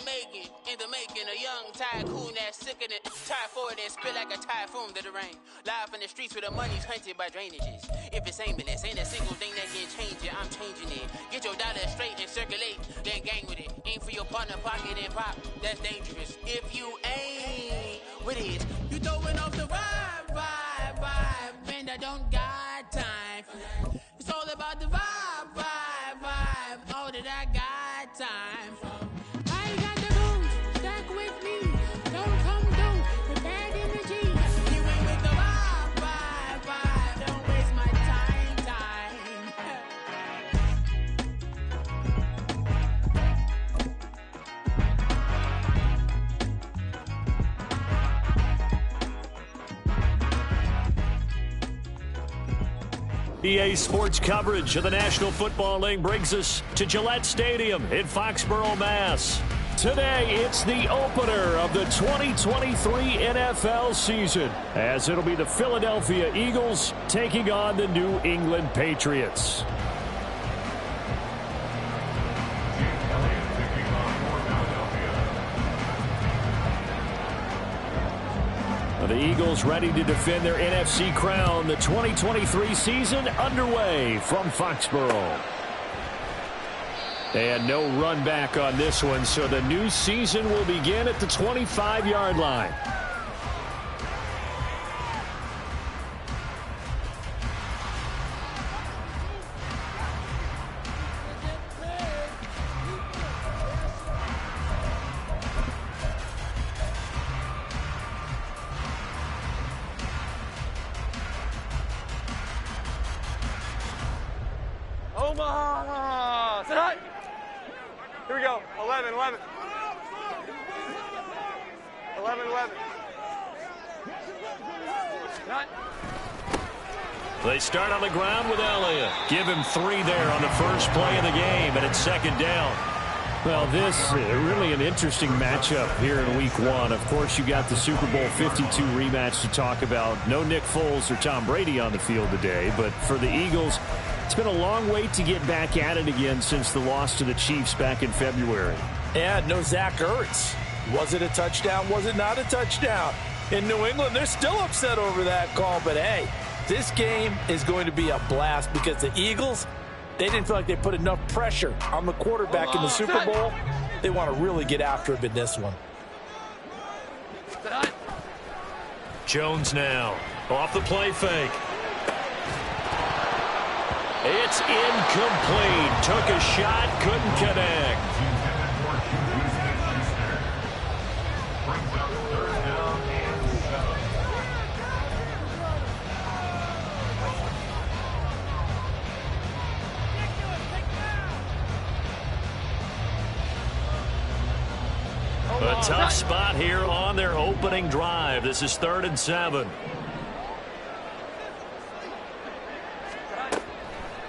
making, in the making, a young tycoon that's sicker than typhoid and spit like a typhoon to the rain. Live in the streets where the money's hunted by drainages. If it's aimless, ain't a single thing that can change it, I'm changing it. Get your dollar straight and circulate, then gang with it. Aim for your partner, pocket and pop, that's dangerous. If you aim with it, you throwing off the vibe, and I don't got time for that. It's all about the vibe, all that I got time for. I got the booze, stuck with me, don't come through with bad energy. You ain't with the vibe, don't waste my time. EA Sports coverage of the National Football League brings us to Gillette Stadium in Foxborough, Mass. Today, it's the opener of the 2023 NFL season, as it'll be the Philadelphia Eagles taking on the New England Patriots. The Eagles ready to defend their NFC crown. The 2023 season underway from Foxborough. And no run back on this one, so the new season will begin at the 25-yard line. Omaha! Sit high! Here we go. 11. 11. They start on the ground with Elliott. Give him 3 there on the first play of the game, and it's second down. Well, this is really an interesting matchup here in Week 1. Of course, you got the Super Bowl 52 rematch to talk about. No Nick Foles or Tom Brady on the field today, but for the Eagles, it's been a long wait to get back at it again since the loss to the Chiefs back in February. And no Zach Ertz. Was it a touchdown? Was it not a touchdown? In New England, they're still upset over that call. But, hey, this game is going to be a blast because the Eagles, they didn't feel like they put enough pressure on the quarterback in the Super Bowl. They want to really get after him in this one. Jones now off the play fake. It's incomplete. Took a shot, couldn't connect. A tough spot here on their opening drive. This is 3rd and 7.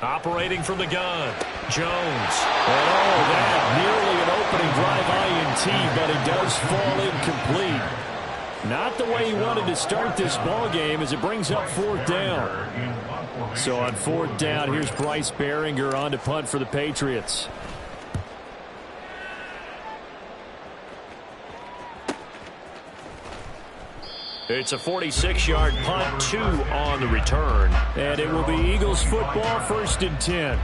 Operating from the gun, Jones. And that nearly an opening drive INT, but it does fall incomplete. Not the way he wanted to start this ball game as it brings up 4th down. So on 4th down, here's Bryce Behringer on to punt for the Patriots. It's a 46-yard punt, 2 on the return. And it will be Eagles football, 1st and 10.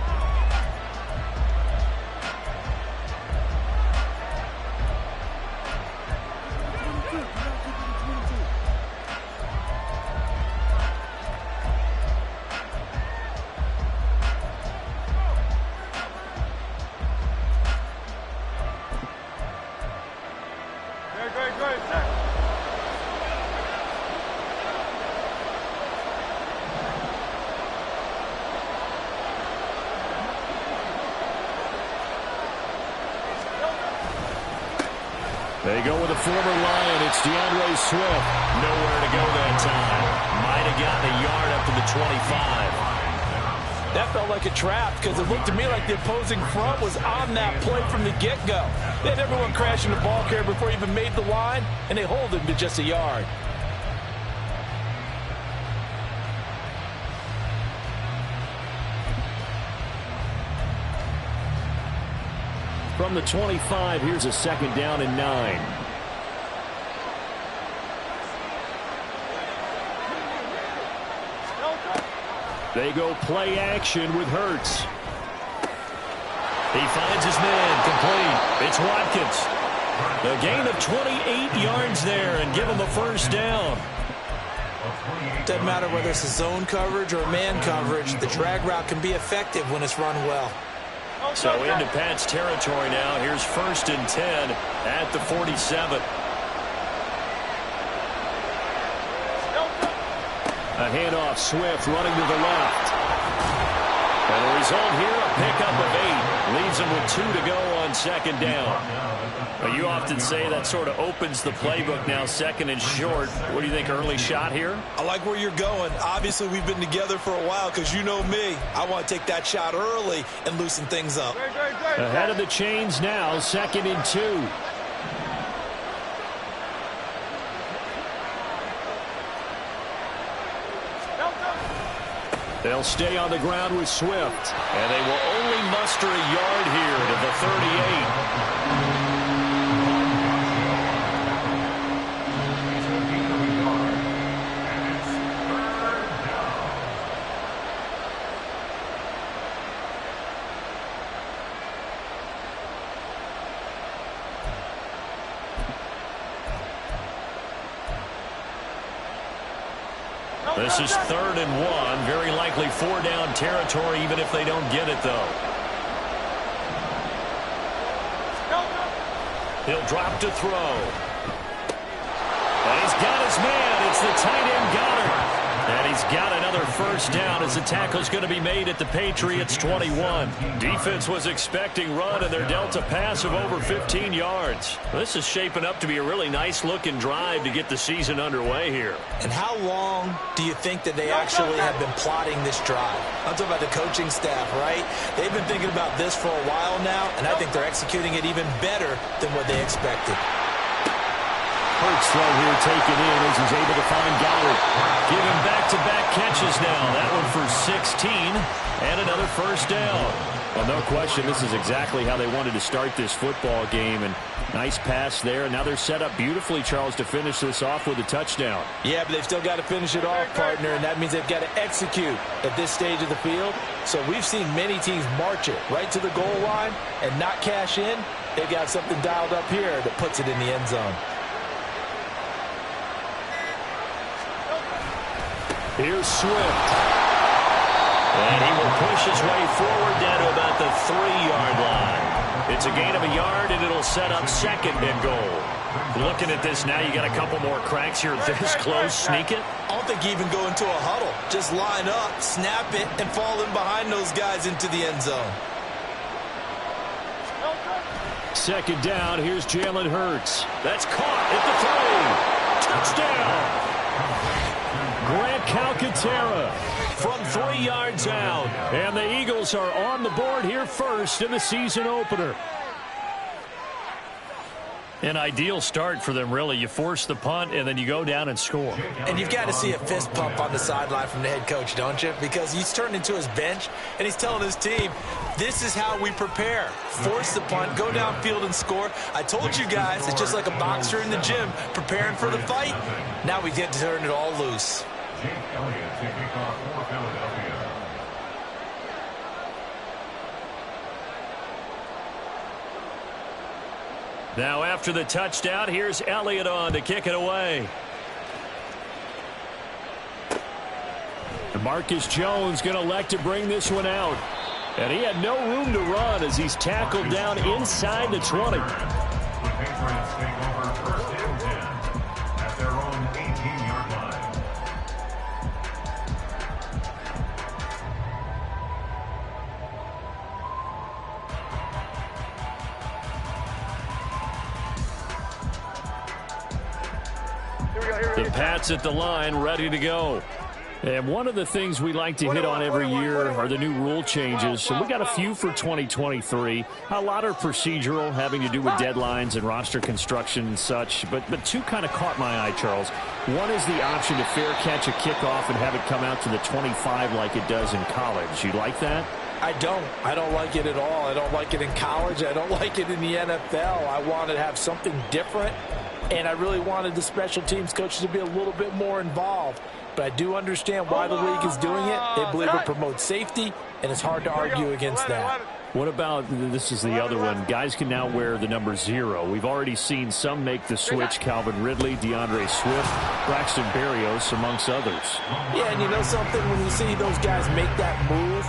They go with a former Lion. It's DeAndre Swift. Nowhere to go that time. Might have gotten a yard up to the 25. That felt like a trap because it looked to me like the opposing front was on that play from the get-go. They had everyone crashing the ball carrier before he even made the line, and they hold him to just a yard. From the 25, here's a 2nd down and 9. They go play action with Hurts. He finds his man, complete. It's Watkins. A gain of 28 yards there and give him a 1st down. Doesn't matter whether it's a zone coverage or man coverage, the drag route can be effective when it's run well. So into Pat's territory now. Here's 1st and 10 at the 47. A handoff, Swift running to the left. And the result here, a pickup of 8. Leaves him with 2 to go on 2nd down. Well, you often say that sort of opens the playbook now, 2nd and short. What do you think, early shot here? I like where you're going. Obviously, we've been together for a while because you know me. I want to take that shot early and loosen things up. Ahead of the chains now, 2nd and 2. They'll stay on the ground with Swift, and they will only muster a yard here to the 38. This is 3rd and 1. Very likely 4-down territory, even if they don't get it, though. He'll drop to throw. And he's got his man. It's the tight end Goddard. And he's got another 1st down as the tackle's going to be made at the Patriots' 21. Defense was expecting run, and they're dealt a pass of over 15 yards. This is shaping up to be a really nice-looking drive to get the season underway here. And how long do you think that they actually have been plotting this drive? I'm talking about the coaching staff, right? They've been thinking about this for a while now, and I think they're executing it even better than what they expected. Hurts throw here taken in as he's able to find Goddard. Give him back-to-back catches now. That one for 16 and another 1st down. Well, no question, this is exactly how they wanted to start this football game. And nice pass there. And now they're set up beautifully, Charles, to finish this off with a touchdown. Yeah, but they've still got to finish it off, partner, and that means they've got to execute at this stage of the field. So we've seen many teams march it right to the goal line and not cash in. They've got something dialed up here that puts it in the end zone. Here's Swift. And he will push his way forward down to about the 3-yard line. It's a gain of a yard, and it'll set up 2nd and goal. Looking at this now, you got a couple more cracks here this close. Sneak it? I don't think you even go into a huddle. Just line up, snap it, and fall in behind those guys into the end zone. 2nd down. Here's Jalen Hurts. That's caught at the 3. Touchdown. Grant Calcaterra from 3 yards out. And the Eagles are on the board here first in the season opener. An ideal start for them, really. You force the punt, and then you go down and score. And you've got to see a fist pump on the sideline from the head coach, don't you? Because he's turned into his bench, and he's telling his team, this is how we prepare. Force the punt, go downfield and score. I told you guys, it's just like a boxer in the gym preparing for the fight. Now we get to turn it all loose. Now after the touchdown, here's Elliott on to kick it away. Marcus Jones going to elect to bring this one out. And he had no room to run as he's tackled down inside the 20. The Patriots take over 1st and 10 at their own 18-yard line. The Pats at the line, ready to go. And one of the things we like to hit on every year are the new rule changes. So we got a few for 2023. A lot are procedural, having to do with deadlines and roster construction and such. But 2 kind of caught my eye, Charles. One is the option to fair catch a kickoff and have it come out to the 25 like it does in college. You like that? I don't like it at all. I don't like it in college. I don't like it in the NFL. I wanted to have something different, and I really wanted the special teams coaches to be a little bit more involved. But I do understand why the league is doing it. They believe it promotes safety, and it's hard to argue against that. What about, this is the other one, guys can now wear the number 0. We've already seen some make the switch, Calvin Ridley, DeAndre Swift, Braxton Berrios, amongst others. Yeah, and you know something? When you see those guys make that move,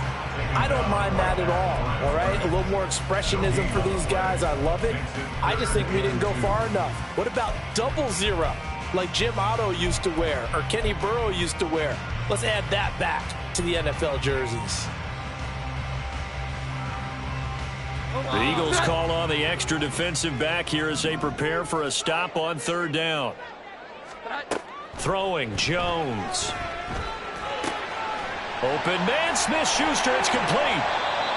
I don't mind that at all right? A little more expressionism for these guys. I love it. I just think we didn't go far enough. What about double 0, like Jim Otto used to wear or Kenny Burrow used to wear? Let's add that back to the NFL jerseys. The Eagles call on the extra defensive back here as they prepare for a stop on 3rd down. Throwing, Jones. Open man, Smith-Schuster, it's complete.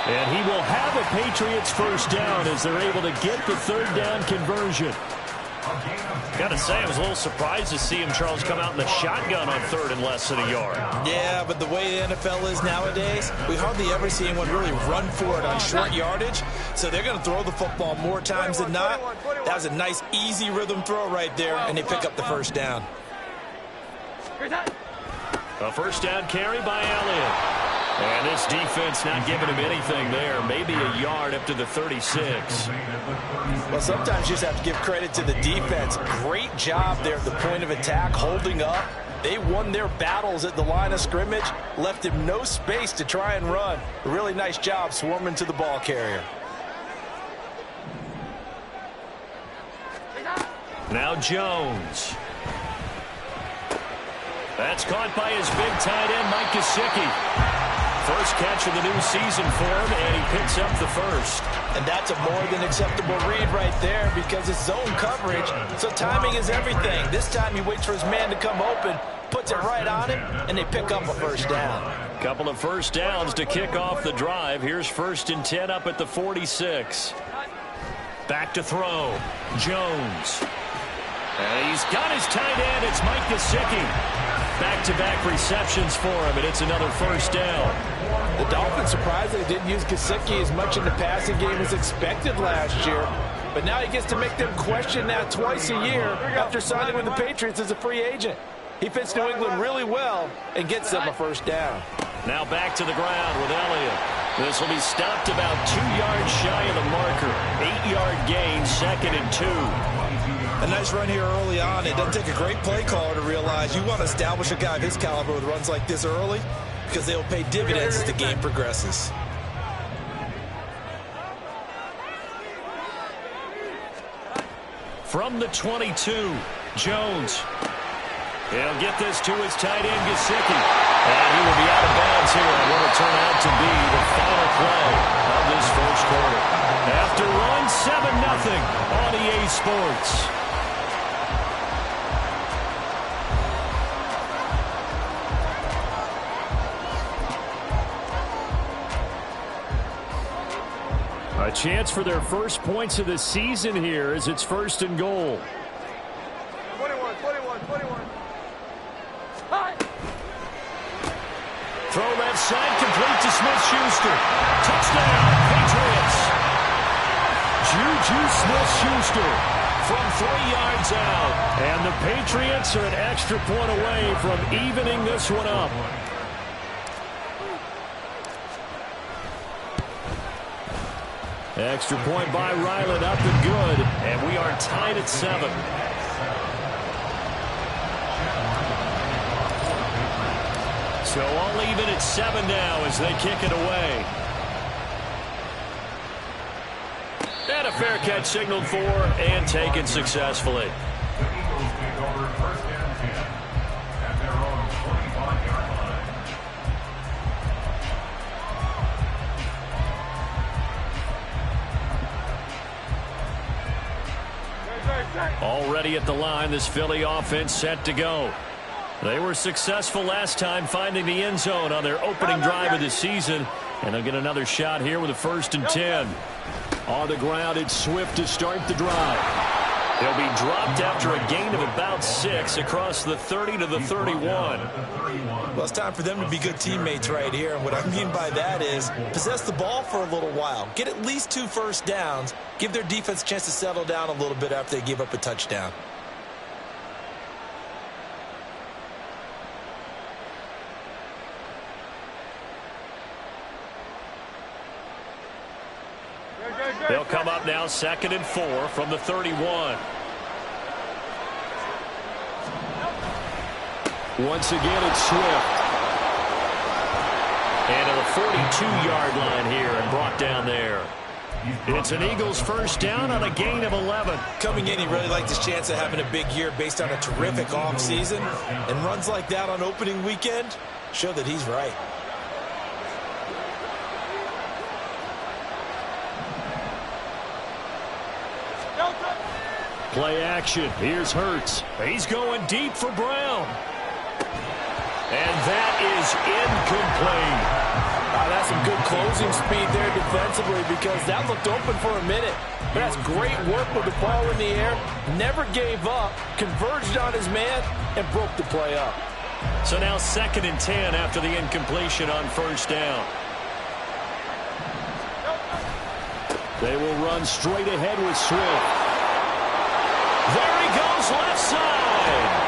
And he will have a Patriots first down as they're able to get the 3rd down conversion. Got to say, I was a little surprised to see him, Charles, come out in the shotgun on 3rd and less than a yard. Yeah, but the way the NFL is nowadays, we hardly ever see anyone really run for it on short yardage. So they're going to throw the football more times than not. That was a nice, easy rhythm throw right there, and they pick up the first down. A first down carry by Elliott. And this defense not giving him anything there. Maybe a yard up to the 36. Well, sometimes you just have to give credit to the defense. Great job there at the point of attack, holding up. They won their battles at the line of scrimmage, left him no space to try and run. A really nice job swarming to the ball carrier. Now Jones. That's caught by his big tight end, Mike Gesicki. First catch of the new season for him, and he picks up the first. And that's a more than acceptable read right there because it's zone coverage, so timing is everything. This time he waits for his man to come open, puts it right on him, and they pick up a first down. Couple of first downs to kick off the drive. Here's 1st and 10 up at the 46. Back to throw. Jones. And he's got his tight end. It's Mike Gesicki. Back-to-back receptions for him, and it's another first down. The Dolphins surprisingly didn't use Gesicki as much in the passing game as expected last year, but now he gets to make them question that twice a year after signing with the Patriots as a free agent. He fits New England really well and gets them a first down. Now back to the ground with Elliott. This will be stopped about 2 yards shy of the marker. 8-yard gain, 2nd and 2. A nice run here early on. It doesn't take a great play caller to realize you want to establish a guy of his caliber with runs like this early because they'll pay dividends as the game progresses. From the 22, Jones. He'll get this to his tight end, Gesicki. And he will be out of bounds here on what will turn out to be the final play of this first quarter. After one, 7-0 on EA Sports. A chance for their first points of the season here as it's 1st and goal. 21. Throw left side, complete to Smith-Schuster. Touchdown, Patriots. Juju Smith-Schuster from 3 yards out. And the Patriots are an extra point away from evening this one up. Extra point by Ryland, up and good. And we are tied at 7. So all even at 7 now as they kick it away. And a fair catch signaled for and taken successfully. Already at the line, this Philly offense set to go. They were successful last time finding the end zone on their opening drive of the season, and they'll get another shot here with a 1st and 10. On the ground, it's Swift to start the drive. He'll be dropped after a gain of about 6 across the 30 to the 31. Well, it's time for them to be good teammates right here. And what I mean by that is possess the ball for a little while. Get at least 2 first downs. Give their defense a chance to settle down a little bit after they give up a touchdown. They'll come up now 2nd and 4 from the 31. Once again, it's Swift. And to the 42-yard line here and brought down there. It's an Eagles first down on a gain of 11. Coming in, he really liked his chance of having a big year based on a terrific offseason. And runs like that on opening weekend show that he's right. Play action. Here's Hurts. He's going deep for Brown. And that is incomplete. That's some good closing speed there defensively because that looked open for a minute. But that's great work with the ball in the air. Never gave up, converged on his man, and broke the play up. So now 2nd and 10 after the incompletion on first down. They will run straight ahead with Swift. There he goes left side.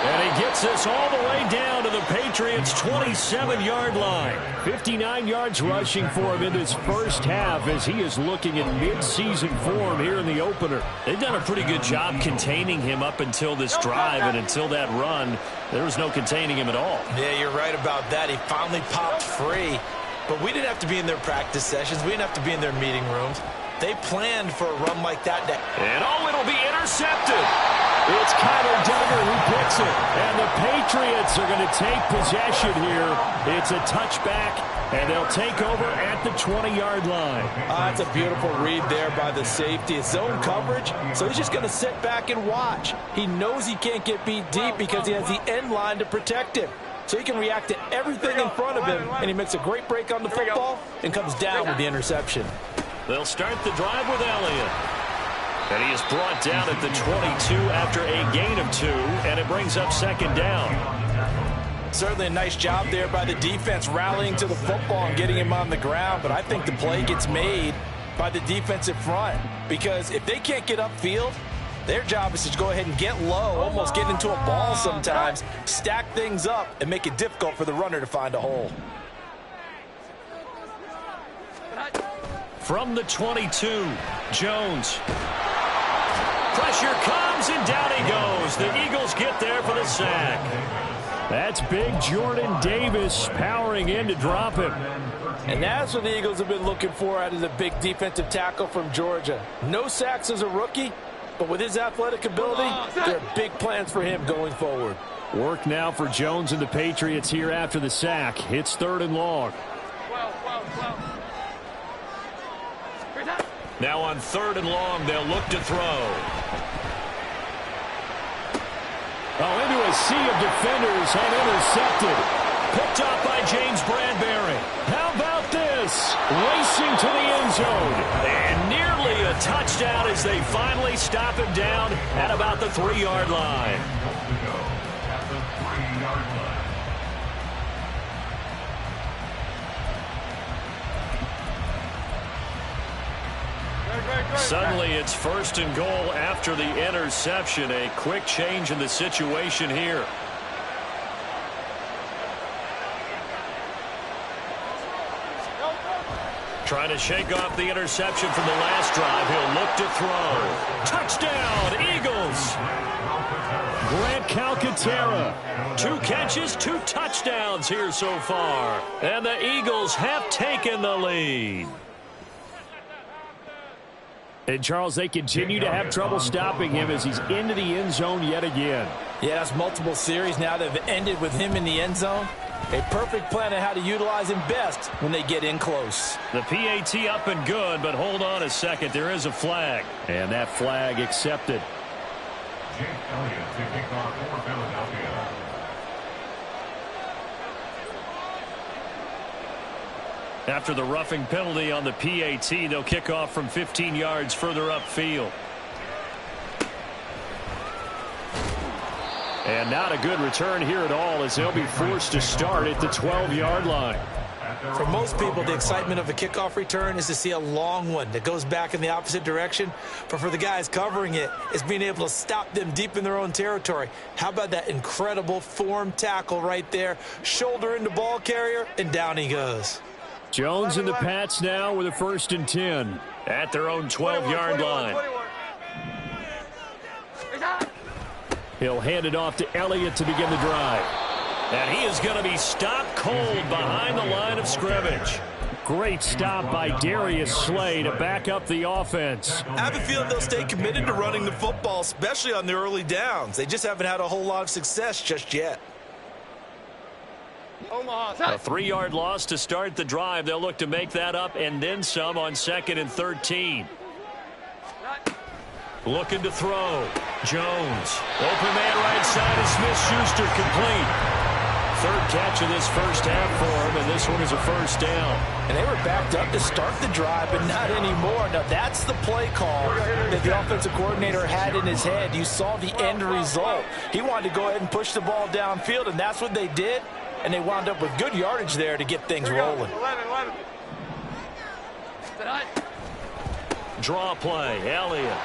And he gets us all the way down to the Patriots' 27-yard line. 59 yards rushing for him in this first half as he is looking in mid-season form here in the opener. They've done a pretty good job containing him up until this drive, and until that run, there was no containing him at all. Yeah, you're right about that. He finally popped free. But we didn't have to be in their practice sessions. We didn't have to be in their meeting rooms. They planned for a run like that. And it'll be intercepted. It's Kyler Duggar who picks it. And the Patriots are going to take possession here. It's a touchback, and they'll take over at the 20-yard line. That's a beautiful read there by the safety. It's zone coverage, so he's just going to sit back and watch. He knows he can't get beat deep because he has the end line to protect him. So he can react to everything in front of him, and he makes a great break on the football and comes down with the interception. They'll start the drive with Elliott. And he is brought down at the 22 after a gain of 2, and it brings up 2nd down. Certainly a nice job there by the defense rallying to the football and getting him on the ground, but I think the play gets made by the defensive front because if they can't get upfield, their job is to go ahead and get low, almost get into a ball sometimes, stack things up, and make it difficult for the runner to find a hole. From the 22, Jones. Pressure comes, and down he goes. The Eagles get there for the sack. That's big Jordan Davis powering in to drop him. And that's what the Eagles have been looking for out of the big defensive tackle from Georgia. No sacks as a rookie, but with his athletic ability, there are big plans for him going forward. Work now for Jones and the Patriots here after the sack. It's 3rd and long. Now on 3rd and long, they'll look to throw. Into a sea of defenders and intercepted. Picked up by James Bradbury. How about this? Racing to the end zone. And nearly a touchdown as they finally stop him down at about the 3-yard line. Suddenly it's 1st and goal after the interception. A quick change in the situation here. Trying to shake off the interception from the last drive. He'll look to throw. Touchdown, Eagles! Grant Calcaterra. 2 catches, 2 touchdowns here so far. And the Eagles have taken the lead. And, Charles, they continue to have trouble stopping him as he's into the end zone yet again. Yeah, that's multiple series now that have ended with him in the end zone. A perfect plan on how to utilize him best when they get in close. The PAT up and good, but hold on a second. There is a flag. And that flag accepted. Jake Elliott to kick off for Philadelphia. After the roughing penalty on the PAT, they'll kick off from 15 yards further upfield. And not a good return here at all, as they'll be forced to start at the 12-yard line. For most people, the excitement of a kickoff return is to see a long one that goes back in the opposite direction. But for the guys covering it, it's being able to stop them deep in their own territory. How about that incredible form tackle right there? Shoulder into ball carrier, and down he goes. Jones and the Pats now with a 1st and 10 at their own 12-yard line. He'll hand it off to Elliott to begin the drive. And he is going to be stopped cold behind the line of scrimmage. Great stop by Darius Slay to back up the offense. I have a feeling they'll stay committed to running the football, especially on the early downs. They just haven't had a whole lot of success just yet. A 3-yard loss to start the drive. They'll look to make that up and then some on 2nd and 13. Looking to throw. Jones. Open man right side of Smith-Schuster, complete. 3rd catch of this first half for him, and this one is a 1st down. And they were backed up to start the drive, but not anymore. Now, that's the play call that the offensive coordinator had in his head. You saw the end result. He wanted to go ahead and push the ball downfield, and that's what they did. And they wound up with good yardage there to get things rolling. 11. Draw play, Elliott.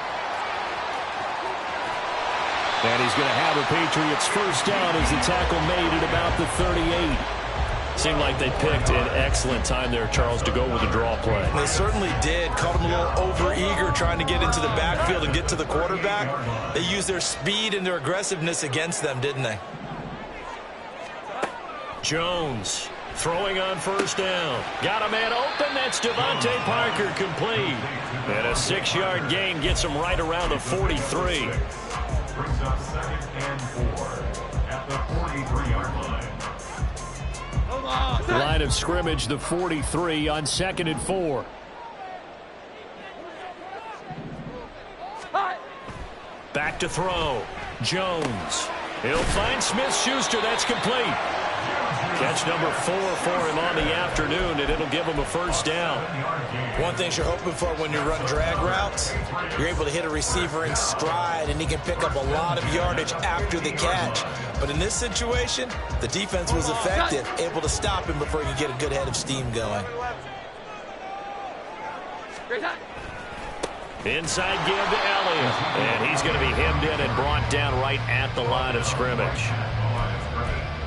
And he's going to have a Patriots 1st down as the tackle made at about the 38. Seemed like they picked an excellent time there, Charles, to go with the draw play. They certainly did. Caught him a little over-eager trying to get into the backfield and get to the quarterback. They used their speed and their aggressiveness against them, didn't they? Jones throwing on 1st down. Got a man open. That's Devontae Parker, complete. And a 6-yard gain gets him right around the 43. Brings up 2nd and 4 at the 43-yard line. Line of scrimmage, the 43 on 2nd and 4. Back to throw. Jones. He'll find Smith-Schuster. That's complete. Catch number 4 for him on the afternoon, and it'll give him a 1st down. One thing you're hoping for when you run drag routes, you're able to hit a receiver in stride, and he can pick up a lot of yardage after the catch. But in this situation, the defense was effective, able to stop him before he could get a good head of steam going. Inside give to Elliott, and he's going to be hemmed in and brought down right at the line of scrimmage.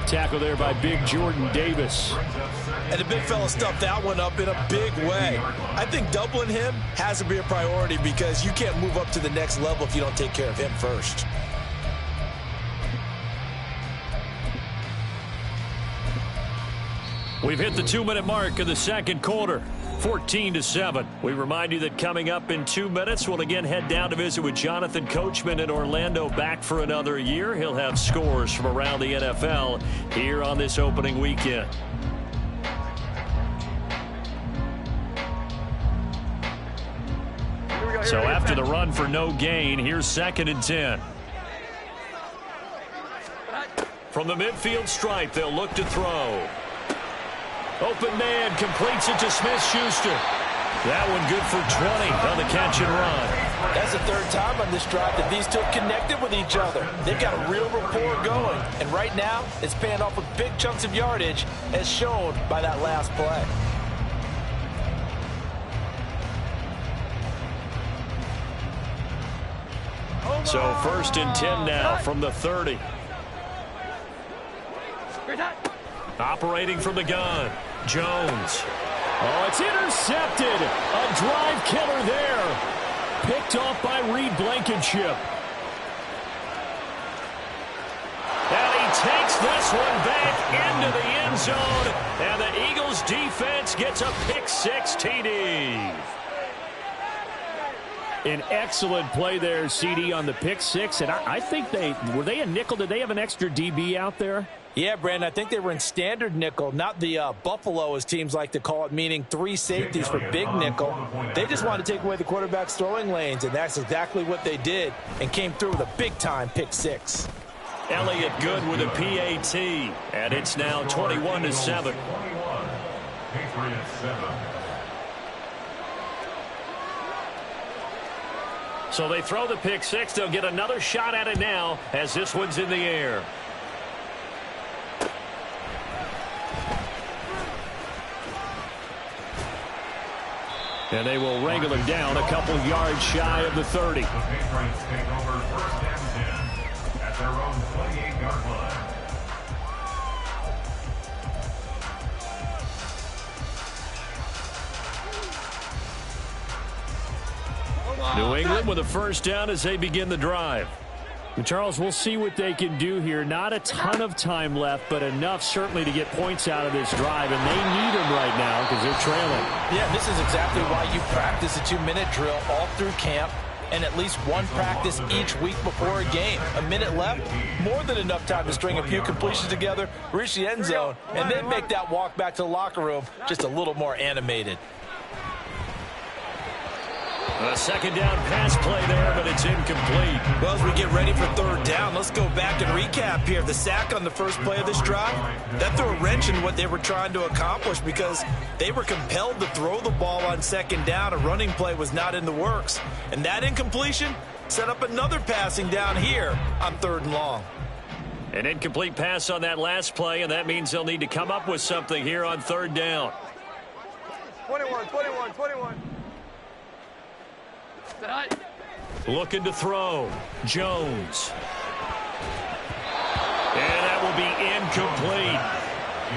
Tackle there by Big Jordan Davis. And the big fella stuffed that one up in a big way. I think doubling him has to be a priority because you can't move up to the next level if you don't take care of him first. We've hit the 2-minute mark of the 2nd quarter. 14-7. We remind you that coming up in 2 minutes, we'll again head down to visit with Jonathan Coachman in Orlando, back for another year. He'll have scores from around the NFL here on this opening weekend. So after the run for no gain, here's 2nd and 10. From the midfield stripe, they'll look to throw. Open man completes it to Smith-Schuster. That one good for 20 on the catch and run. That's the 3rd time on this drive that these two have connected with each other. They've got a real rapport going. And right now, it's paying off with big chunks of yardage, as shown by that last play. So 1st and 10 now from the 30. Operating from the gun. Jones. Oh, it's intercepted. A drive killer there. Picked off by Reed Blankenship. And he takes this one back into the end zone. And the Eagles defense gets a pick-6 TD. An excellent play there, CD, on the pick-6. And I think were they a nickel? Did they have an extra DB out there? Yeah, Brandon, I think they were in standard nickel, not the Buffalo, as teams like to call it, meaning 3 safeties for big nickel. They just wanted to take away the quarterback's throwing lanes, and that's exactly what they did, and came through with a big-time pick-6. Elliott good with a PAT, and it's now 21-7. So they throw the pick six. They'll get another shot at it now as this one's in the air. And they will wrangle him down a couple yards shy of the 30. The Patriots take over first and 10 at their own 28-yard line. New England with a first down as they begin the drive. And Charles, we'll see what they can do here. Not a ton of time left, but enough certainly to get points out of this drive, and they need them right now because they're trailing. Yeah, this is exactly why you practice a 2-minute drill all through camp and at least one practice each week before a game. A minute left, more than enough time to string a few completions together, reach the end zone, and then make that walk back to the locker room just a little more animated. A second down pass play there, but it's incomplete. Well, as we get ready for third down, let's go back and recap here. The sack on the first play of this drive, that threw a wrench in what they were trying to accomplish because they were compelled to throw the ball on second down. A running play was not in the works. And that incompletion set up another passing down here on third and long. An incomplete pass on that last play, and that means they'll need to come up with something here on third down. 21. Looking to throw. Jones. And that will be incomplete.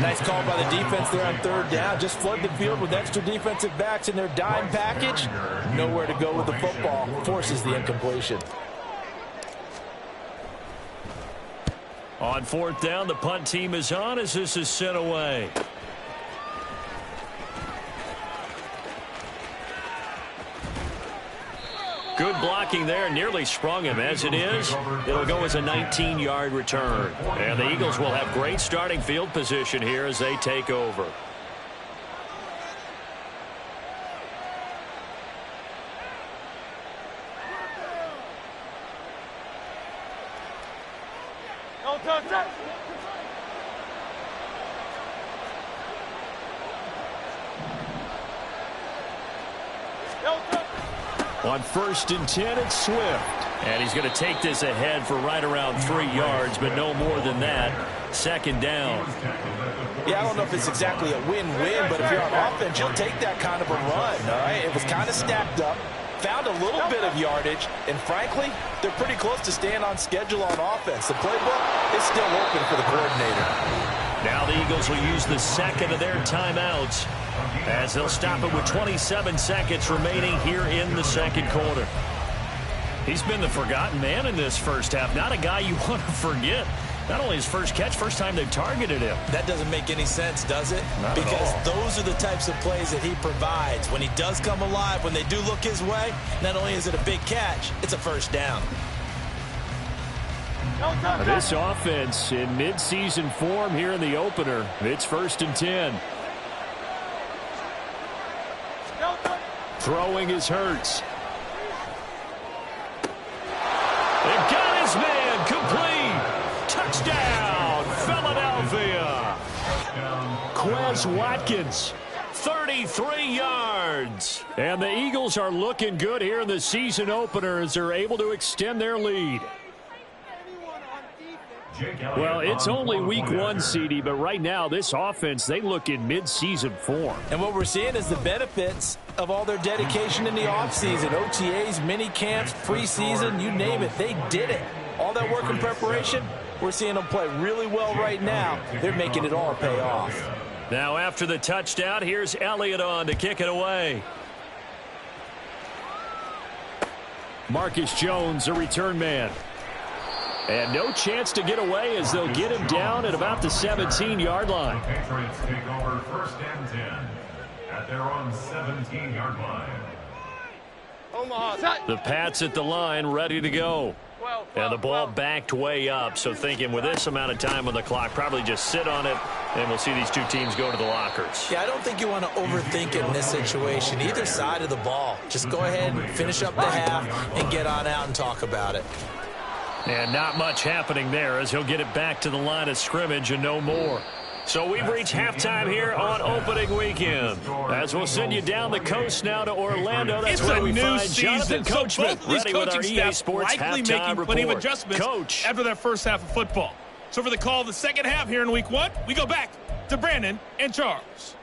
Nice call by the defense there on third down. Just flood the field with extra defensive backs in their dime package. Nowhere to go with the football. Forces the incompletion. On fourth down, the punt team is on as this is sent away. Good blocking there, nearly sprung him. As it is, it'll go as a 19-yard return. And the Eagles will have great starting field position here as they take over. On first and 10, it's Swift. And he's going to take this ahead for right around 3 yards, but no more than that. Second down. Yeah, I don't know if it's exactly a win-win, but if you're on offense, you'll take that kind of a run, all right? It was kind of stacked up, found a little bit of yardage, and frankly, they're pretty close to staying on schedule on offense. The playbook is still open for the coordinator. Now the Eagles will use the second of their timeouts as they'll stop it with 27 seconds remaining here in the second quarter. He's been the forgotten man in this first half. Not a guy you want to forget. Not only his first catch, first time they've targeted him. That doesn't make any sense, does it? Because those are the types of plays that he provides. When he does come alive, when they do look his way, not only is it a big catch, it's a first down. This offense in mid-season form here in the opener. It's first and 10. Throwing is Hurts. They've got his man complete. Touchdown, Philadelphia. Quez Watkins. 33 yards. And the Eagles are looking good here in the season opener as they're able to extend their lead. Well, it's only week one, CD, but right now this offense, they look in mid-season form. And what we're seeing is the benefits of all their dedication in the offseason. OTAs, mini camps, preseason, you name it, they did it. All that work and preparation, we're seeing them play really well right now. They're making it all pay off. Now after the touchdown, here's Elliott on to kick it away. Marcus Jones, a return man. And no chance to get away as they'll get him down at about the 17-yard line. The Patriots take over first and 10 at their own 17-yard line. The Pats at the line, ready to go. And the ball backed way up, so thinking with this amount of time on the clock, probably just sit on it, and we'll see these two teams go to the lockers. Yeah, I don't think you want to overthink it in this situation. Either side of the ball. Just go ahead and finish up the half and get on out and talk about it. And not much happening there as he'll get it back to the line of scrimmage and no more. So we've reached halftime here on opening weekend. As we'll send you down the coast now to Orlando. That's where we find Jonathan Coachman ready with our EA Sports likely halftime making report. plenty of adjustments Coach. after that first half of football. So for the call of the second half here in week 1, we go back to Brandon and Charles.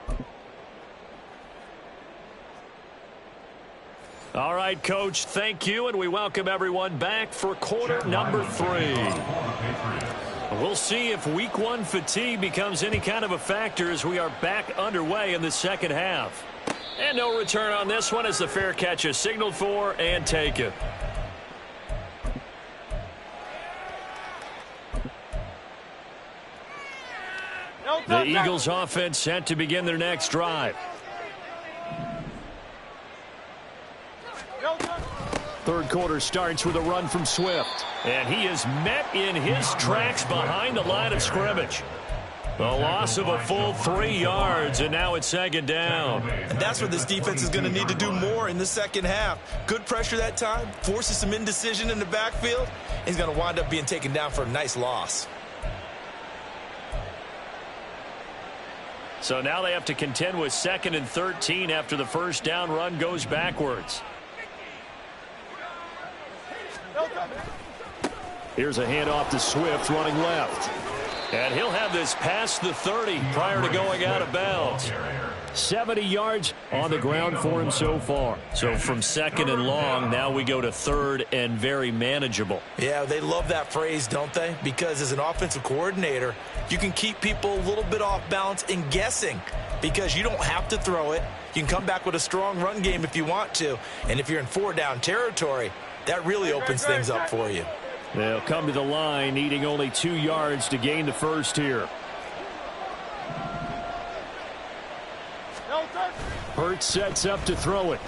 All right, Coach, thank you, and we welcome everyone back for quarter number 3. We'll see if week 1 fatigue becomes any kind of a factor as we are back underway in the second half. And no return on this one as the fair catch is signaled for and taken. The Eagles offense set to begin their next drive. Third quarter starts with a run from Swift. And he is met in his tracks behind the line of scrimmage. The loss of a full 3 yards, and now it's second down. And that's where this defense is going to need to do more in the second half. Good pressure that time, forces some indecision in the backfield. He's going to wind up being taken down for a nice loss. So now they have to contend with 2nd and 13 after the first down run goes backwards. Here's a handoff to Swift running left. And he'll have this past the 30 prior to going out of bounds. 70 yards on the ground for him so far. So from 2nd and long, now we go to 3rd and very manageable. Yeah, they love that phrase, don't they? Because as an offensive coordinator, you can keep people a little bit off balance and guessing because you don't have to throw it. You can come back with a strong run game if you want to. And if you're in 4-down territory, that really opens things up for you. They'll come to the line needing only 2 yards to gain the first here. Hurts sets up to throw it.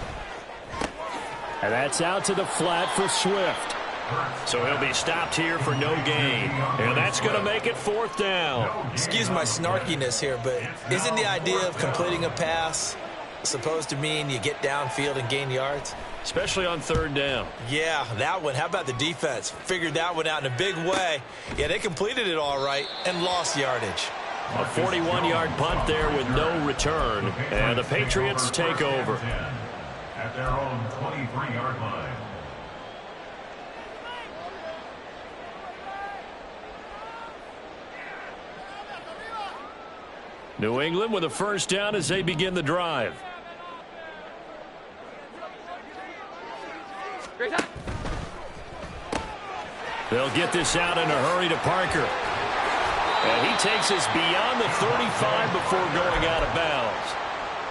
And that's out to the flat for Swift. So he'll be stopped here for no gain. And that's going to make it 4th down. Excuse my snarkiness here, but isn't the idea of completing a pass supposed to mean you get downfield and gain yards? Especially on 3rd down. Yeah, that one. How about the defense? Figured that one out in a big way. Yeah, they completed it all right and lost yardage. A 41-yard punt there with no return. And the Patriots take over. At their own 23-yard line. New England with a first down as they begin the drive. They'll get this out in a hurry to Parker. And he takes us beyond the 35 before going out of bounds.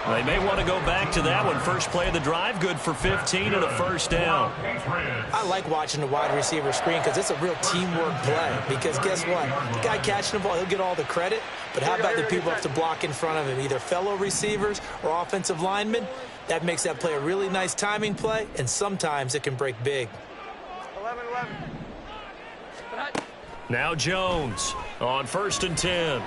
They may want to go back to that one. First play of the drive, good for 15 and a first down. I like watching the wide receiver screen because it's a real teamwork play. Because guess what? The guy catching the ball, he'll get all the credit. But how about the people up to block in front of him, either fellow receivers or offensive linemen? That makes that play a really nice timing play, and sometimes it can break big. 11-11. Now Jones on 1st and 10.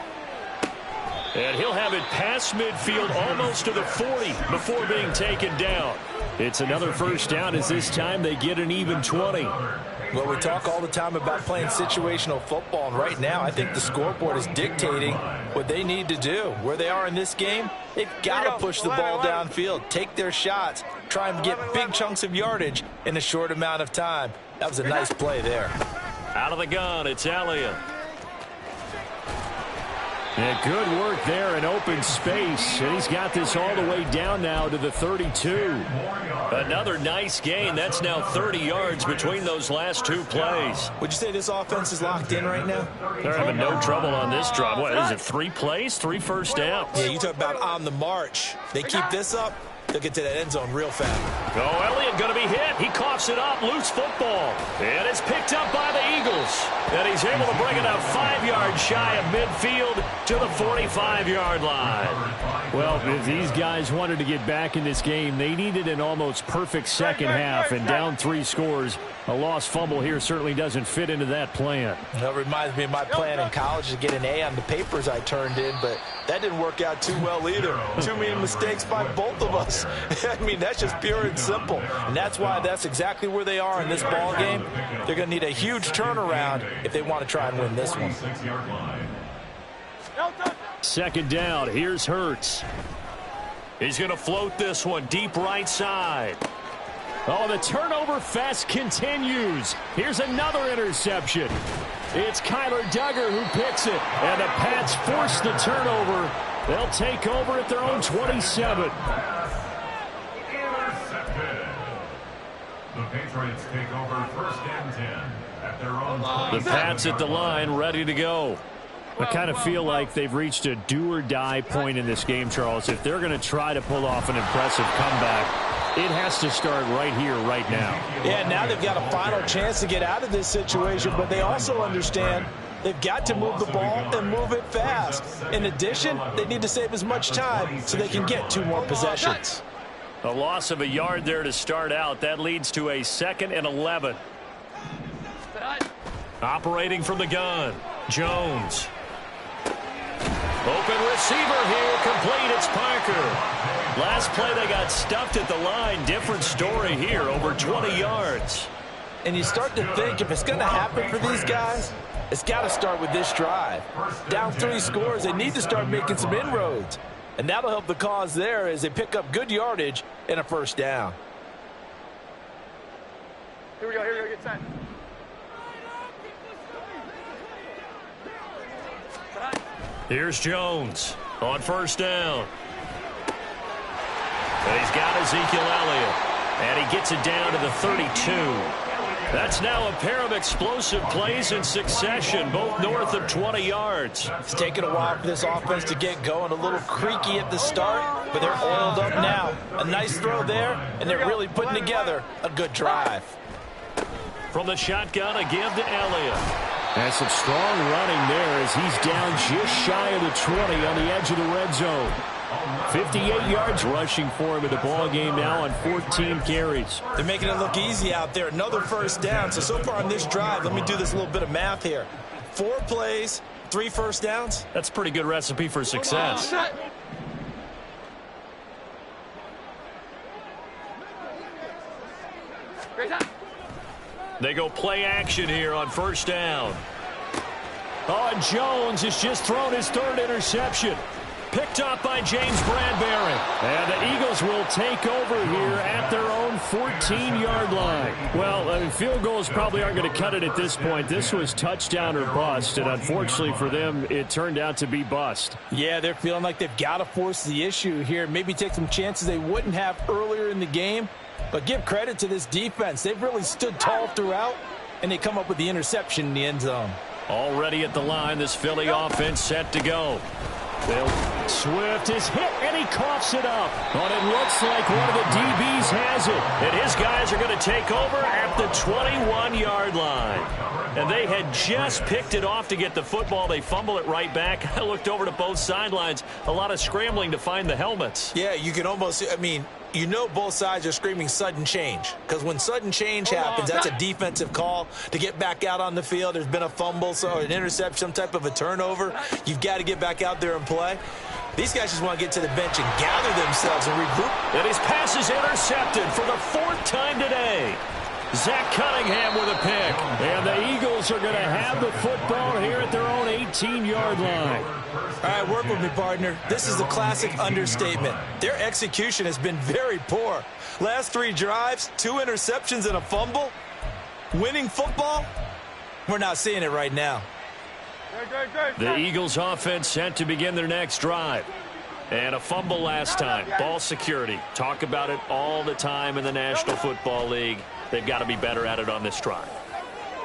And he'll have it past midfield almost to the 40 before being taken down. It's another first down as this time they get an even 20. Well, we talk all the time about playing situational football, and right now I think the scoreboard is dictating what they need to do. Where they are in this game, they've got to push the ball downfield, take their shots, try and get big chunks of yardage in a short amount of time. That was a nice play there. Out of the gun, it's Elliott. Yeah, good work there in open space. And he's got this all the way down now to the 32. Another nice gain. That's now 30 yards between those last 2 plays. Would you say this offense is locked in right now? They're having no trouble on this drive. What is it, 3 plays, 3 first downs? Yeah, you talk about on the march. They keep this up, they'll get to that end zone real fast. Oh, Elliott going to be hit. He coughs it up. Loose football. And it's picked up by the Eagles. And he's able to bring it up 5 yards shy of midfield to the 45-yard line. Well, if these guys wanted to get back in this game, they needed an almost perfect second half. And down 3 scores, a lost fumble here certainly doesn't fit into that plan. That reminds me of my plan in college to get an A on the papers I turned in, but that didn't work out too well either. Too many mistakes by both of us. I mean, that's just pure and simple. And that's why that's exactly where they are in this ball game. They're going to need a huge turnaround if they want to try and win this one. Second down. Here's Hurts. He's going to float this one deep right side. Oh, the turnover fest continues. Here's another interception. It's Kyler Duggar who picks it. And the Pats force the turnover. They'll take over at their own 27. Intercepted. The Patriots take over 1st and 10 at their own 27. The Pats at the line, ready to go. I kind of feel like they've reached a do-or-die point in this game, Charles. If they're going to try to pull off an impressive comeback, it has to start right here, right now. Yeah, now they've got a final chance to get out of this situation, but they also understand they've got to move the ball and move it fast. In addition, they need to save as much time so they can get 2 more possessions. A loss of a yard there to start out. That leads to a 2nd and 11. Operating from the gun, Jones. Open receiver here, complete, it's Parker. Last play they got stuffed at the line. Different story here, over 20 yards. And you start to think if it's going to happen for these guys, it's got to start with this drive. Down 3 scores, they need to start making some inroads. And that'll help the cause there as they pick up good yardage and a 1st down. Here we go, get set. Here's Jones on 1st down. And he's got Ezekiel Elliott. And he gets it down to the 32. That's now a pair of explosive plays in succession, both north of 20 yards. It's taken a while for this offense to get going. A little creaky at the start, but they're oiled up now. A nice throw there, and they're really putting together a good drive. From the shotgun, a give to Elliott. And some strong running there as he's down just shy of the 20 on the edge of the red zone. 58 yards rushing for him in the ball game now on 14 carries. They're making it look easy out there. Another 1st down. So far on this drive, let me do this little bit of math here. 4 plays, 3 1st downs. That's a pretty good recipe for success. They go play action here on 1st down. Oh, and Jones has just thrown his 3rd interception. Picked up by James Bradbury. And the Eagles will take over here at their own 14-yard line. Well, field goals probably aren't going to cut it at this point. This was touchdown or bust, and unfortunately for them, it turned out to be bust. Yeah, they're feeling like they've got to force the issue here. Maybe take some chances they wouldn't have earlier in the game. But give credit to this defense. They've really stood tall throughout, and they come up with the interception in the end zone. Already at the line, this Philly offense set to go. Swift is hit, and he coughs it up. But it looks like one of the DBs has it. And his guys are going to take over at the 21-yard line. And they had just picked it off to get the football. They fumble it right back. I looked over to both sidelines. A lot of scrambling to find the helmets. Yeah, you can almost, you know both sides are screaming sudden change. Because when sudden change happens, that's a defensive call to get back out on the field. There's been a fumble, so an interception, some type of a turnover. You've got to get back out there and play. These guys just want to get to the bench and gather themselves and regroup. And his pass is intercepted for the 4th time today. Zach Cunningham with a pick. And the Eagles are going to have the football here at their own 18-yard line. All right, work with me, partner. This is a classic understatement. Their execution has been very poor. Last 3 drives, 2 interceptions and a fumble. Winning football? We're not seeing it right now. The Eagles offense set to begin their next drive. And a fumble last time. Ball security. Talk about it all the time in the National Football League. They've got to be better at it on this drive.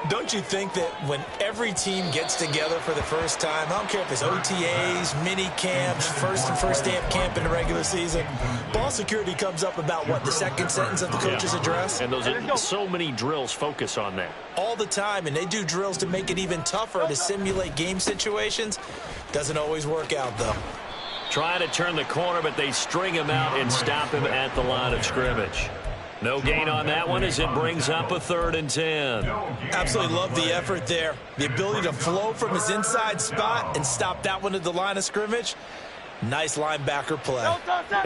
Don't you think that when every team gets together for the first time, I don't care if it's OTAs, mini camps, first day of camp in the regular season, ball security comes up about, what, the 2nd sentence of the coach's address? And those are so many drills focus on that. All the time, and they do drills to make it even tougher to simulate game situations. Doesn't always work out, though. Trying to turn the corner, but they string him out and stop him at the line of scrimmage. No gain on that one as it brings up a 3rd and 10. Absolutely love the effort there. The ability to flow from his inside spot and stop that one at the line of scrimmage. Nice linebacker play.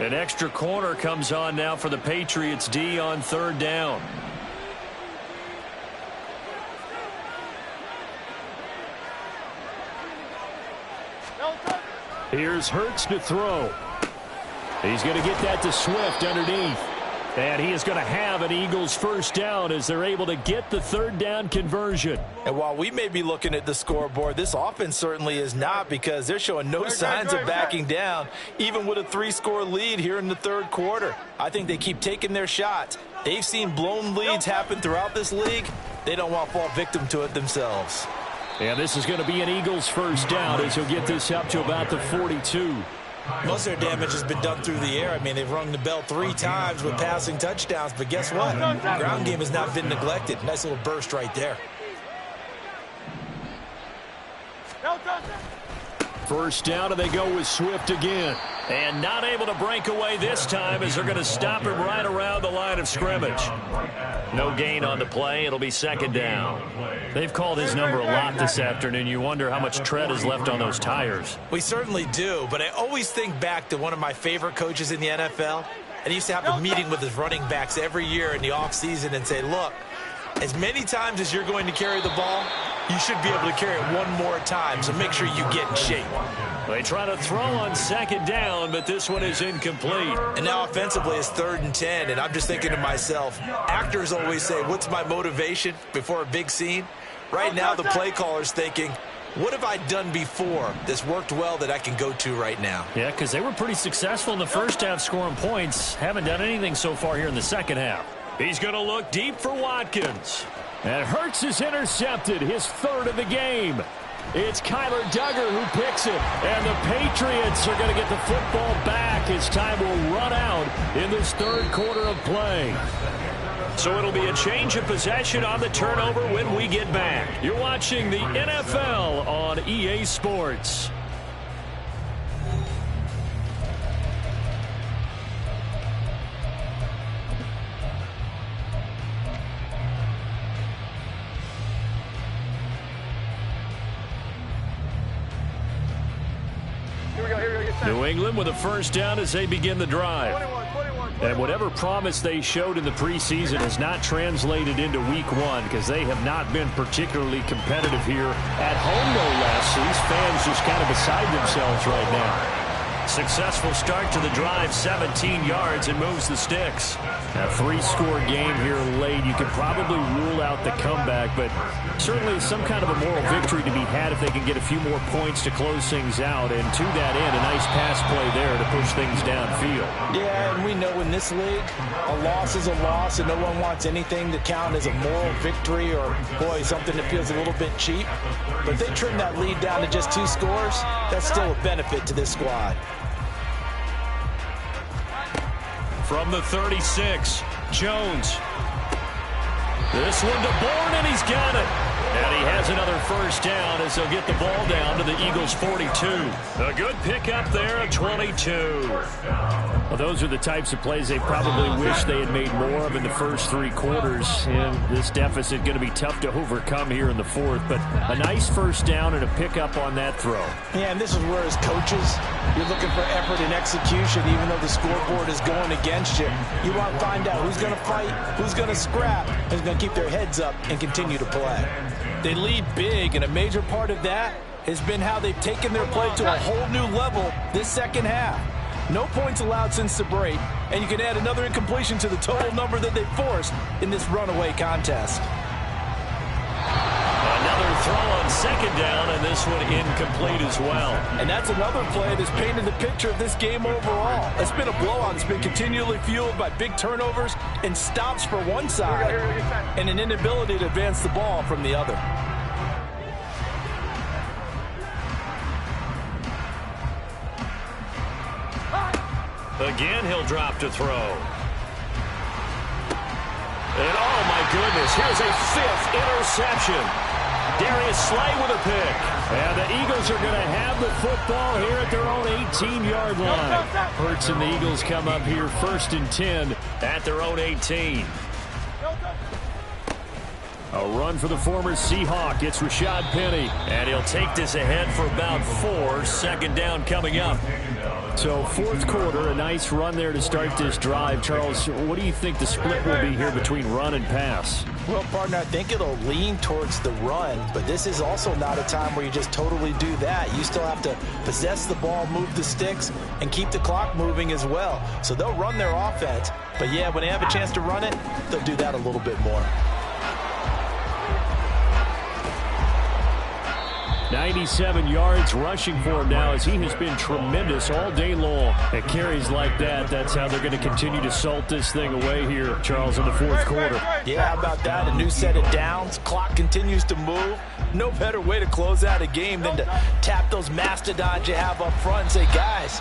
An extra corner comes on now for the Patriots D on 3rd down. Here's Hurts to throw. He's going to get that to Swift underneath. And he is going to have an Eagles first down as they're able to get the third down conversion. And while we may be looking at the scoreboard, this offense certainly is not, because they're showing no signs of backing down, even with a 3-score lead here in the third quarter. I think they keep taking their shots. They've seen blown leads happen throughout this league. They don't want to fall victim to it themselves. And this is going to be an Eagles first down as he'll get this up to about the 42. Most of their damage has been done through the air. I mean, they've rung the bell 3 times with passing touchdowns, but guess what? Ground game has not been neglected. Nice little burst right there. First down, and they go with Swift again. And not able to break away this time as they're going to stop him right around the line of scrimmage. No gain on the play. It'll be second down. They've called his number a lot this afternoon. You wonder how much tread is left on those tires. We certainly do, but I always think back to one of my favorite coaches in the NFL. And he used to have a meeting with his running backs every year in the offseason and say, look, as many times as you're going to carry the ball, you should be able to carry it one more time, so make sure you get in shape. They try to throw on second down, but this one is incomplete. And now offensively it's 3rd and 10, and I'm just thinking to myself, actors always say, what's my motivation before a big scene? Right now the play caller's thinking, what have I done before that's worked well that I can go to right now? Yeah, because they were pretty successful in the first half scoring points. Haven't done anything so far here in the second half. He's going to look deep for Watkins. And Hurts is intercepted, his 3rd of the game. It's Kyler Duggar who picks it. And the Patriots are going to get the football back as time will run out in this third quarter of play. So it'll be a change of possession on the turnover when we get back. You're watching the NFL on EA Sports. New England with a first down as they begin the drive. And whatever promise they showed in the preseason has not translated into week 1 because they have not been particularly competitive here at home, no less. So these fans just kind of beside themselves right now. Successful start to the drive, 17 yards, and moves the sticks. A 3-score game here late. You could probably rule out the comeback, but certainly some kind of a moral victory to be had if they can get a few more points to close things out. And to that end, a nice pass play there to push things downfield. Yeah, and we know in this league, a loss is a loss, and no one wants anything to count as a moral victory or, boy, something that feels a little bit cheap. But if they trim that lead down to just 2 scores, that's still a benefit to this squad. From the 36, Jones. This one to Bourne, and he's got it. And he has another first down as they'll get the ball down to the Eagles' 42. A good pickup there at 22. Well, those are the types of plays they probably wish they had made more of in the first 3 quarters. And this deficit going to be tough to overcome here in the 4th. But a nice first down and a pickup on that throw. Yeah, and this is where, as coaches, you're looking for effort and execution, even though the scoreboard is going against you. You want to find out who's going to fight, who's going to scrap, who's going to keep their heads up and continue to play. They lead big, and a major part of that has been how they've taken their play to a whole new level this second half. No points allowed since the break, and you can add another incompletion to the total number that they forced in this runaway contest. Another throw on second down, and this one incomplete as well. And that's another play that's painted the picture of this game overall. It's been a blowout. It's been continually fueled by big turnovers and stops for one side and an inability to advance the ball from the other. Again, he'll drop to throw. And oh my goodness, here's a 5th interception. Darius Slay with a pick. And the Eagles are going to have the football here at their own 18-yard line. Hurts and the Eagles come up here 1st and 10 at their own 18. A run for the former Seahawk. It's Rashad Penny. And he'll take this ahead for about 4. Second down coming up. So 4th quarter, a nice run there to start this drive. Charles, what do you think the split will be here between run and pass? Well, partner, I think it'll lean towards the run, but this is also not a time where you just totally do that. You still have to possess the ball, move the sticks, and keep the clock moving as well. So they'll run their offense, but yeah, when they have a chance to run it, they'll do that a little bit more. 97 yards rushing for him now as he has been tremendous all day long. At carries like that, that's how they're going to continue to salt this thing away here, Charles, in the fourth quarter. Yeah, how about that? A new set of downs. Clock continues to move. No better way to close out a game than to tap those mastodons you have up front and say, guys,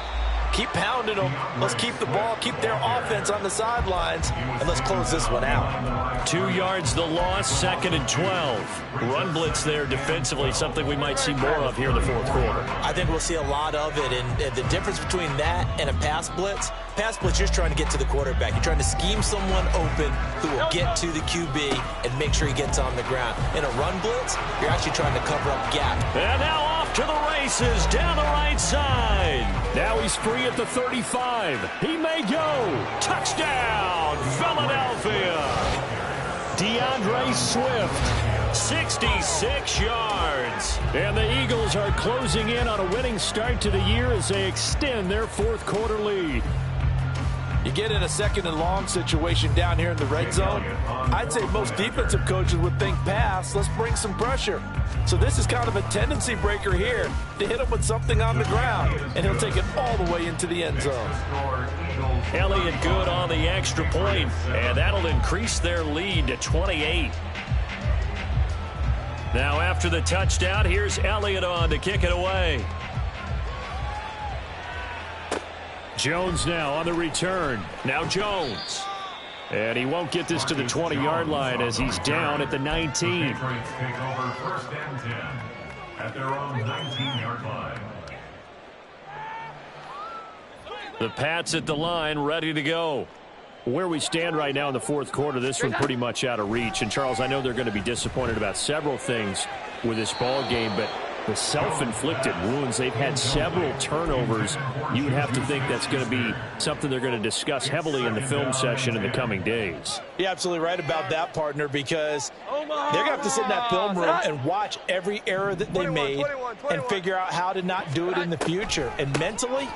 keep pounding them. Let's keep the ball, keep their offense on the sidelines, and let's close this one out. 2 yards the loss, 2nd and 12. Run blitz there defensively, something we might see more of here in the fourth quarter. I think we'll see a lot of it, and the difference between that and a pass blitz, you're just trying to get to the quarterback. You're trying to scheme someone open who will get to the QB and make sure he gets on the ground. In a run blitz, you're actually trying to cover up gap. And now off to the races down the right side. Now he's free at the 35. He may go. Touchdown, Philadelphia. DeAndre Swift, 66 yards. And the Eagles are closing in on a winning start to the year as they extend their fourth quarter lead. You get in a 2nd and long situation down here in the red zone, I'd say most defensive coaches would think pass, let's bring some pressure. So this is kind of a tendency breaker here to hit him with something on the ground, and he'll take it all the way into the end zone. Elliott good on the extra point, and that'll increase their lead to 28. Now after the touchdown, here's Elliott on to kick it away. Jones now on the return. Now Jones. And he won't get this to the 20-yard line as he's down at the 19. The Patriots take over 1st and 10 at their own 19-yard line. The Pats at the line, ready to go. Where we stand right now in the fourth quarter, this one pretty much out of reach. And, Charles, I know they're going to be disappointed about several things with this ball game, but the self-inflicted wounds, they've had several turnovers. You would have to think that's going to be something they're going to discuss heavily in the film session in the coming days. You're absolutely right about that, partner, because they're going to have to sit in that film room and watch every error that they made and figure out how to not do it in the future. And mentally,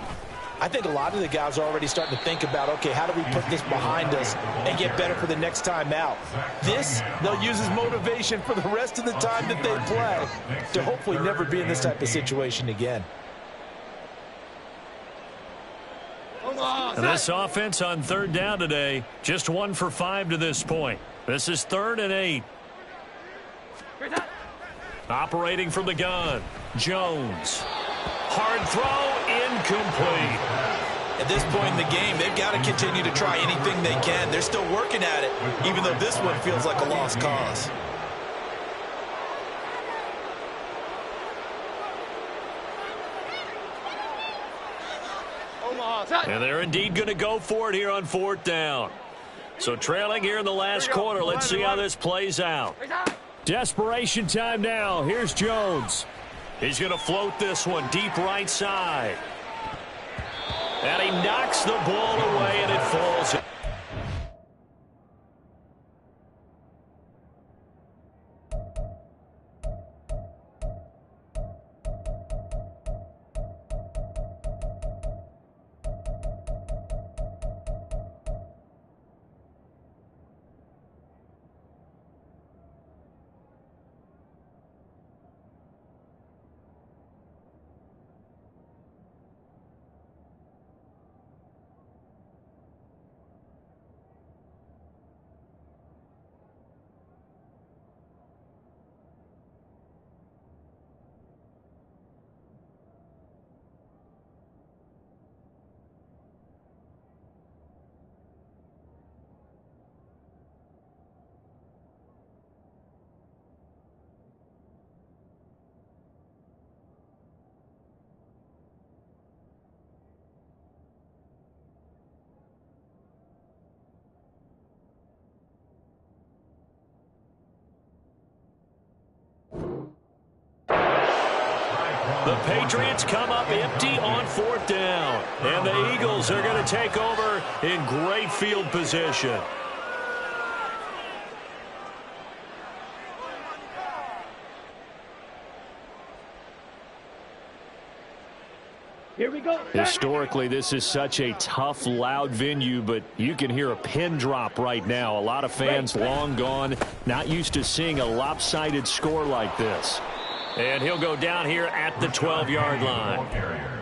I think a lot of the guys are already starting to think about, okay, how do we put this behind us and get better for the next time out? This, they'll use as motivation for the rest of the time that they play to hopefully never be in this type of situation again. And this offense on 3rd down today, just 1 for 5 to this point. This is 3rd and 8. Operating from the gun, Jones. Hard throw, incomplete. At this point in the game, they've got to continue to try anything they can. They're still working at it, even though this one feels like a lost cause. And they're indeed going to go for it here on 4th down. So trailing here in the last quarter. Let's see how this plays out. Desperation time now. Here's Jones. He's going to float this one deep right side. And he knocks the ball away, and it falls. The Patriots come up empty on 4th down. And the Eagles are going to take over in great field position. Here we go. Historically, this is such a tough, loud venue, but you can hear a pin drop right now. A lot of fans long gone, not used to seeing a lopsided score like this. And he'll go down here at the 12-yard line.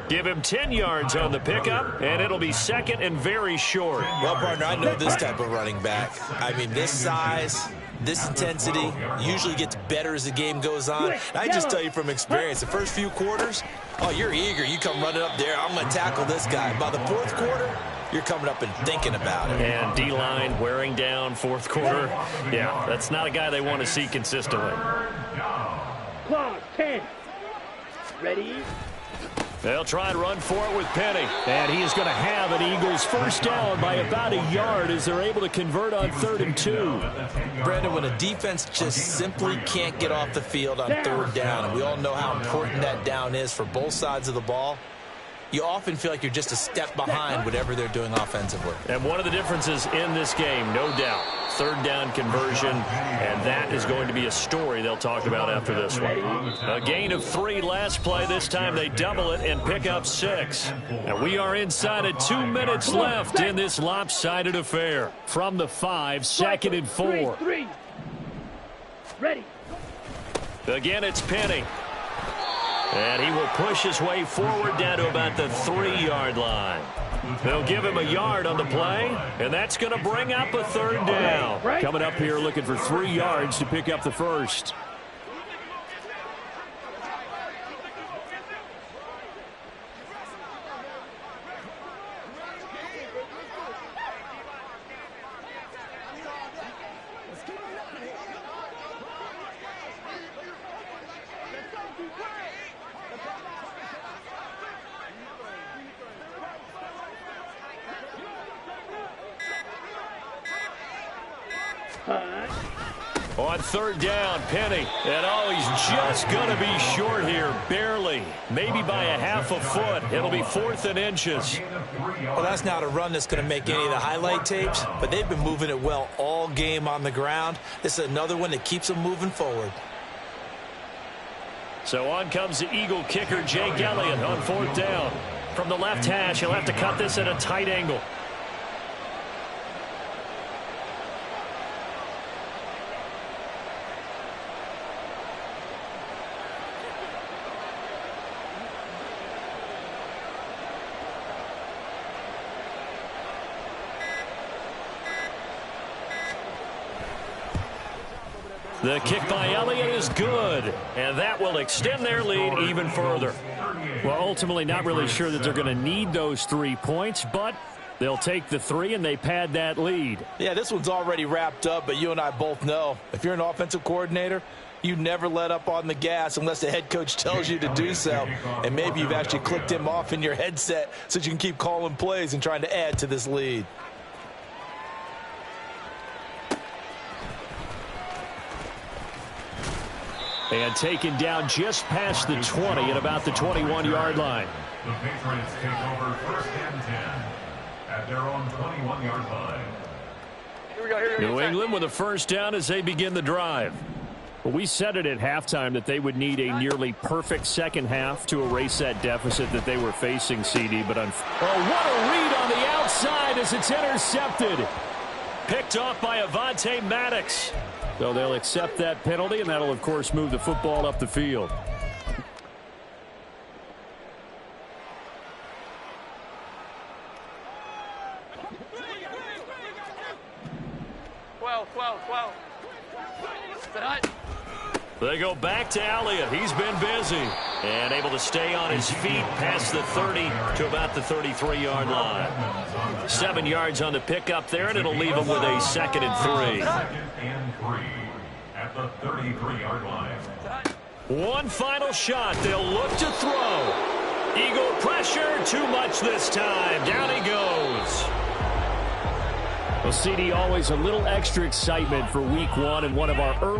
Give him 10 yards on the pickup, and it'll be second and very short. Well, partner, I know this type of running back. I mean, this size, this intensity usually gets better as the game goes on. And I just tell you from experience, the first few quarters, oh, you're eager. You come running up there. I'm going to tackle this guy. By the fourth quarter, you're coming up and thinking about it. And D-line wearing down fourth quarter. Yeah, that's not a guy they want to see consistently. Clock 10. Ready? They'll try and run for it with Penny. And he is going to have an Eagles first down by about a yard as they're able to convert on 3rd and 2. Brandon, when a defense just simply can't get off the field on 3rd down, and we all know how important that down is for both sides of the ball, you often feel like you're just a step behind whatever they're doing offensively. And one of the differences in this game, no doubt, 3rd down conversion, and that is going to be a story they'll talk about after this one. A gain of 3 last play. This time they double it and pick up 6. And we are inside of 2 minutes left in this lopsided affair. From the 5, 2nd and 4. 3. Ready. Again, it's Penny. And he will push his way forward down to about the 3-yard line. They'll give him a yard on the play, and that's going to bring up a 3rd down. Coming up here looking for 3 yards to pick up the first. On 3rd down, Penny. And oh, he's just going to be short here, barely. Maybe by a half a foot. It'll be 4th and inches. Well, that's not a run that's going to make any of the highlight tapes, but they've been moving it well all game on the ground. This is another one that keeps them moving forward. So on comes the Eagle kicker, Jake Elliott, on 4th down. From the left hash, he'll have to cut this at a tight angle. The kick by Elliott is good, and that will extend their lead even further. Well, ultimately not really sure that they're going to need those 3 points, but they'll take the 3 and they pad that lead. Yeah, this one's already wrapped up, but you and I both know if you're an offensive coordinator, you never let up on the gas unless the head coach tells you to do so. And maybe you've actually clicked him off in your headset so you can keep calling plays and trying to add to this lead. And taken down just past the 20 at about the 21-yard line. The Patriots take over 1st and 10 at their own 21-yard line. Here we go. New England with a first down as they begin the drive. Well, we said it at halftime that they would need a nearly perfect second half to erase that deficit that they were facing, CD. But what a read on the outside as it's intercepted. Picked off by Avonte Maddox. So they'll accept that penalty, and that'll, of course, move the football up the field. They go back to Elliott. He's been busy and able to stay on his feet past the 30 to about the 33-yard line. 7 yards on the pickup there, and it'll leave him with a 2nd and 3. 2nd and 3 at the 33-yard line. One final shot. They'll look to throw. Eagle pressure, too much this time. Down he goes. Well, CD, always a little extra excitement for week 1 and one of our early